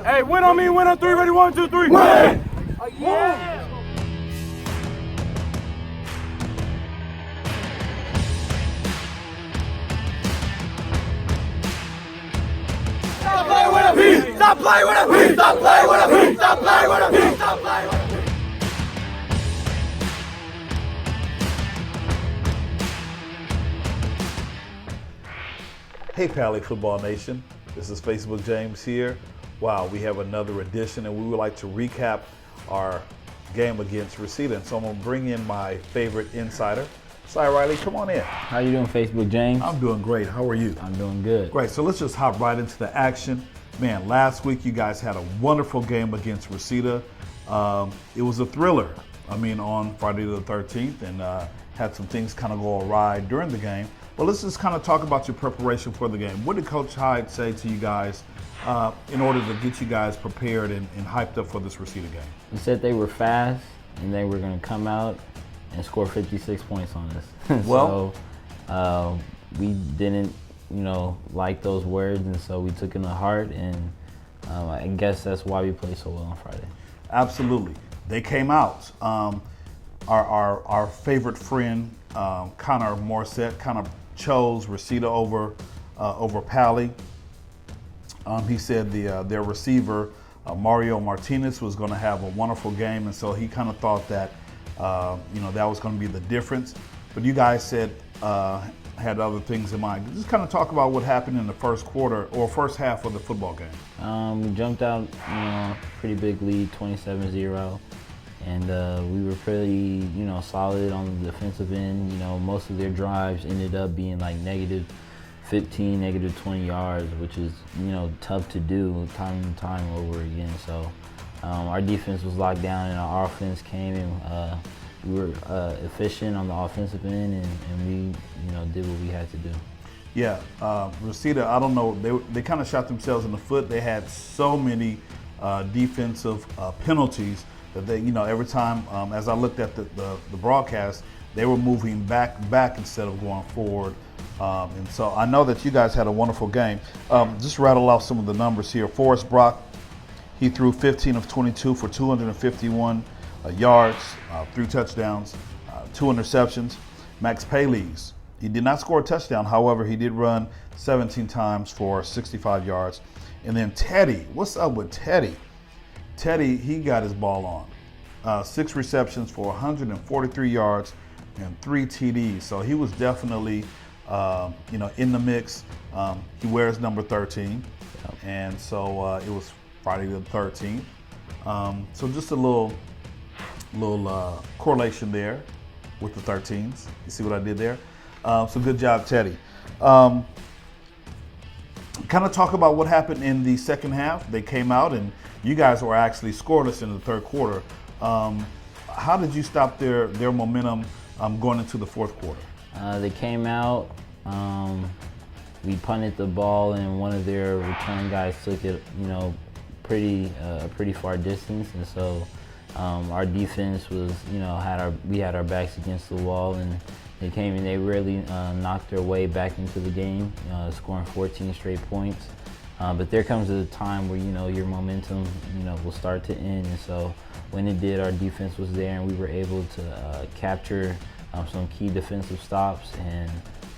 Hey, win on me, win on three. Ready, 1, 2, 3. Win! Oh, yeah! Stop playing with a piece! Stop playing with a piece! Stop playing with a piece! Stop playing with a piece! Stop playing with a piece! Hey Pali Football Nation, this is Facebook James here. Wow, we have another edition and we would like to recap our game against Reseda. And so I'm gonna bring in my favorite insider. Si Riley, come on in. How you doing, Facebook James? I'm doing great, how are you? I'm doing good. Great, so let's just hop right into the action. Man, last week you guys had a wonderful game against Reseda. It was a thriller, on Friday the 13th and had some things kind of go awry during the game. But let's just kind of talk about your preparation for the game. What did Coach Hyde say to you guys in order to get you guys prepared and hyped up for this Reseda game? He said they were fast and they were going to come out and score 56 points on us. Well, so we didn't, like those words, and so we took them to heart, and I guess that's why we played so well on Friday. Absolutely. They came out. Our favorite friend, Connor Morissette, kind of chose Reseda over Pali. He said their receiver, Mario Martinez, was going to have a wonderful game, and so he kind of thought that that was going to be the difference. But you guys said had other things in mind. Just kind of talk about what happened in the first quarter or first half of the football game. We jumped out, pretty big lead, 27-0. And we were pretty, solid on the defensive end. Most of their drives ended up being like negative 15, negative 20 yards, which is, tough to do time and time over again. So our defense was locked down and our offense came, and we were efficient on the offensive end, and we, did what we had to do. Yeah, Reseda, I don't know, they kind of shot themselves in the foot. They had so many defensive penalties that they, every time, as I looked at the broadcast, they were moving back instead of going forward. And so I know that you guys had a wonderful game. Just rattle off some of the numbers here. Forrest Brock, he threw 15 of 22 for 251 yards, 3 touchdowns, 2 interceptions. Max Paley's, he did not score a touchdown. However, he did run 17 times for 65 yards. And then Teddy, what's up with Teddy? Teddy, he got his ball on. 6 receptions for 143 yards and 3 TDs. So he was definitely, in the mix. He wears number 13. Yep. And so it was Friday the 13th. So just a little correlation there with the 13s. You see what I did there? So good job, Teddy. Kind of talk about what happened in the second half. They came out and you guys were actually scoreless in the third quarter. How did you stop their momentum going into the fourth quarter? They came out, we punted the ball, and one of their return guys took it, pretty far distance, and so our defense was, we had our backs against the wall, and they came and they really knocked their way back into the game, scoring 14 straight points. But there comes a time where, your momentum, will start to end. And so when it did, our defense was there and we were able to capture some key defensive stops. And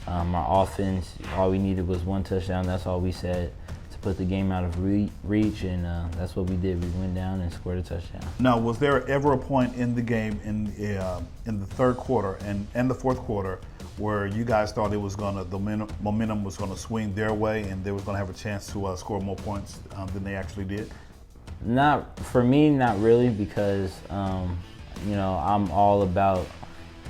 our offense, all we needed was 1 touchdown. That's all we said to put the game out of reach. And that's what we did. We went down and scored a touchdown. Now, was there ever a point in the game in the third quarter and the fourth quarter where you guys thought the momentum was gonna swing their way and they was gonna have a chance to score more points than they actually did? Not for me, not really, because I'm all about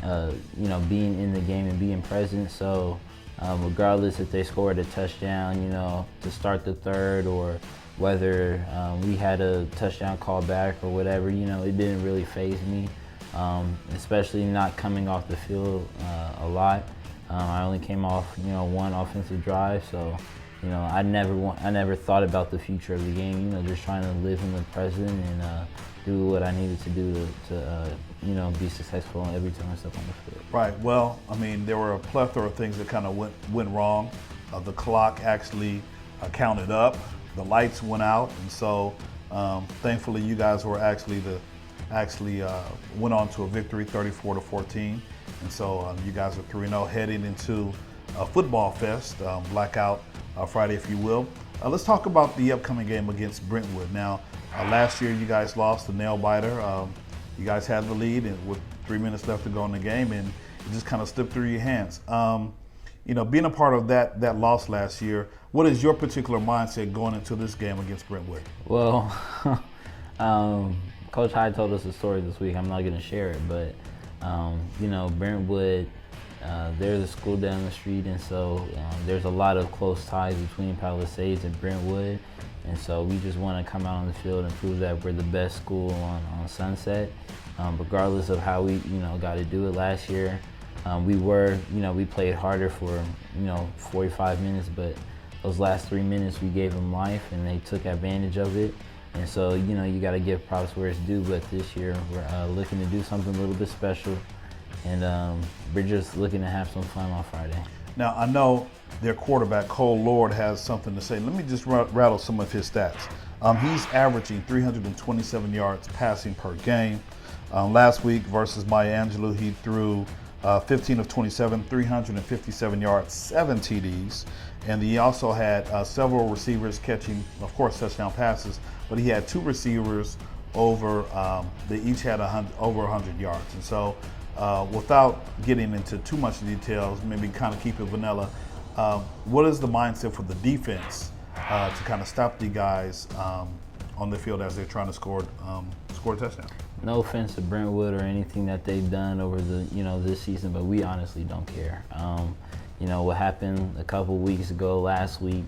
being in the game and being present. So regardless if they scored a touchdown, to start the third, or whether we had a touchdown call back or whatever, it didn't really faze me. Especially not coming off the field a lot. I only came off, 1 offensive drive, so I never thought about the future of the game. Just trying to live in the present and do what I needed to do to be successful every time I step on the field. Right. Well, there were a plethora of things that kind of went wrong. The clock actually counted up, the lights went out, and so thankfully you guys were actually went on to a victory, 34-14, and so you guys are 3-0 heading into Football Fest, Blackout Friday, if you will. Let's talk about the upcoming game against Brentwood. Now, last year you guys lost the nail biter. You guys had the lead, and with 3 minutes left to go in the game, and it just kind of slipped through your hands. Being a part of that loss last year, what is your particular mindset going into this game against Brentwood? Well, Coach Hyde told us a story this week. I'm not going to share it, but Brentwood, they're the school down the street, and so there's a lot of close ties between Palisades and Brentwood, and so we just want to come out on the field and prove that we're the best school on Sunset, regardless of how we got to do it last year. We played harder for 45 minutes, but those last 3 minutes we gave them life, and they took advantage of it. And so you got to give props where it's due. But this year we're looking to do something a little bit special, and we're just looking to have some fun on Friday. Now, I know their quarterback, Cole Lord, has something to say. Let me just rattle some of his stats. He's averaging 327 yards passing per game. Last week versus Maya Angelou, he threw 15 of 27, 357 yards, 7 TDs. And he also had several receivers catching, of course, touchdown passes, but he had 2 receivers they each had over 100 yards. And so without getting into too much details, maybe kind of keep it vanilla, what is the mindset for the defense to kind of stop the guys on the field as they're trying to score a touchdown? No offense to Brentwood or anything that they've done over this season, but we honestly don't care. What happened a couple weeks ago, last week,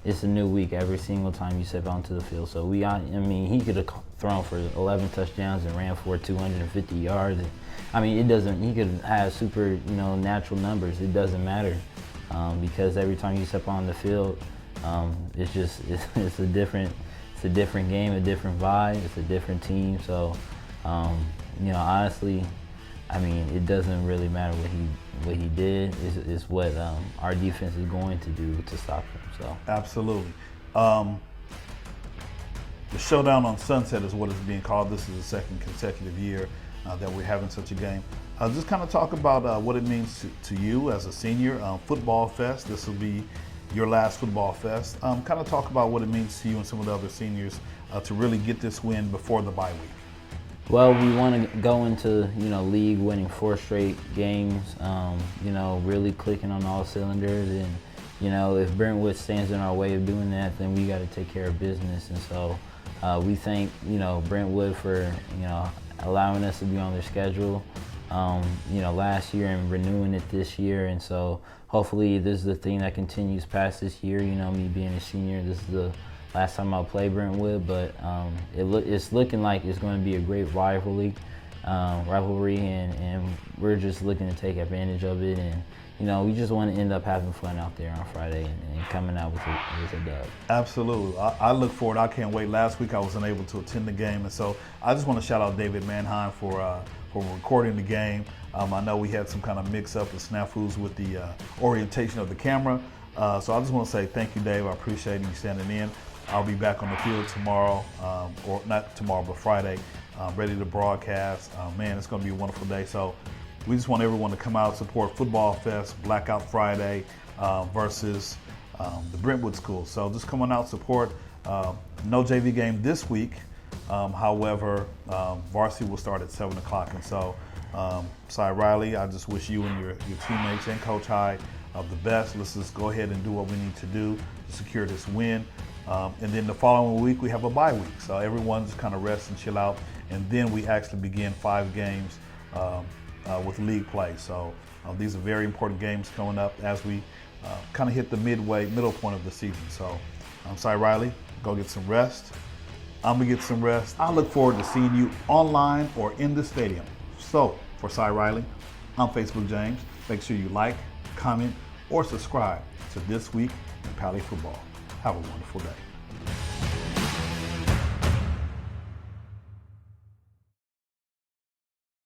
it's a new week every single time you step onto the field. So he could have thrown for 11 touchdowns and ran for 250 yards. He could have super, natural numbers. It doesn't matter because every time you step on the field, it's a different game, a different vibe. It's a different team. So, honestly, it doesn't really matter what he did. It's what our defense is going to do to stop him. So absolutely. The showdown on Sunset is what it's being called. This is the second consecutive year that we're having such a game. Just kind of talk about what it means to you as a senior. Football Fest. This will be your last Football Fest. Kind of talk about what it means to you and some of the other seniors to really get this win before the bye week. Well, we want to go into league winning 4 straight games. Really clicking on all cylinders, and if Brentwood stands in our way of doing that, then we got to take care of business. And so we thank Brentwood for allowing us to be on their schedule last year and renewing it this year. And so hopefully this is the thing that continues past this year. Me being a senior, this is the last time I'll play Brentwood, but it's looking like it's going to be a great rivalry, and we're just looking to take advantage of it. And we just want to end up having fun out there on Friday and coming out with a dub. Absolutely. I look forward. I can't wait. Last week I was unable to attend the game, and so I just want to shout out David Manheim for recording the game. I know we had some kind of mix-up and snafus with the orientation of the camera, so I just want to say thank you, Dave. I appreciate you standing in. I'll be back on the field tomorrow, or not tomorrow, but Friday, ready to broadcast. Man, it's going to be a wonderful day. So we just want everyone to come out, support Football Fest, Blackout Friday versus the Brentwood School. So just come on out, support. No JV game this week. However, varsity will start at 7 o'clock. And so, Cy Riley, I just wish you and your teammates and Coach Hyde the best. Let's just go ahead and do what we need to do to secure this win. And then the following week, we have a bye week. So everyone just kind of rest and chill out. And then we actually begin 5 games with league play. So these are very important games coming up as we kind of hit the middle point of the season. So I'm Cy Riley, go get some rest. I'm going to get some rest. I look forward to seeing you online or in the stadium. So for Cy Riley, I'm Facebook James. Make sure you like, comment, or subscribe to This Week in Pali Football. Have a wonderful day.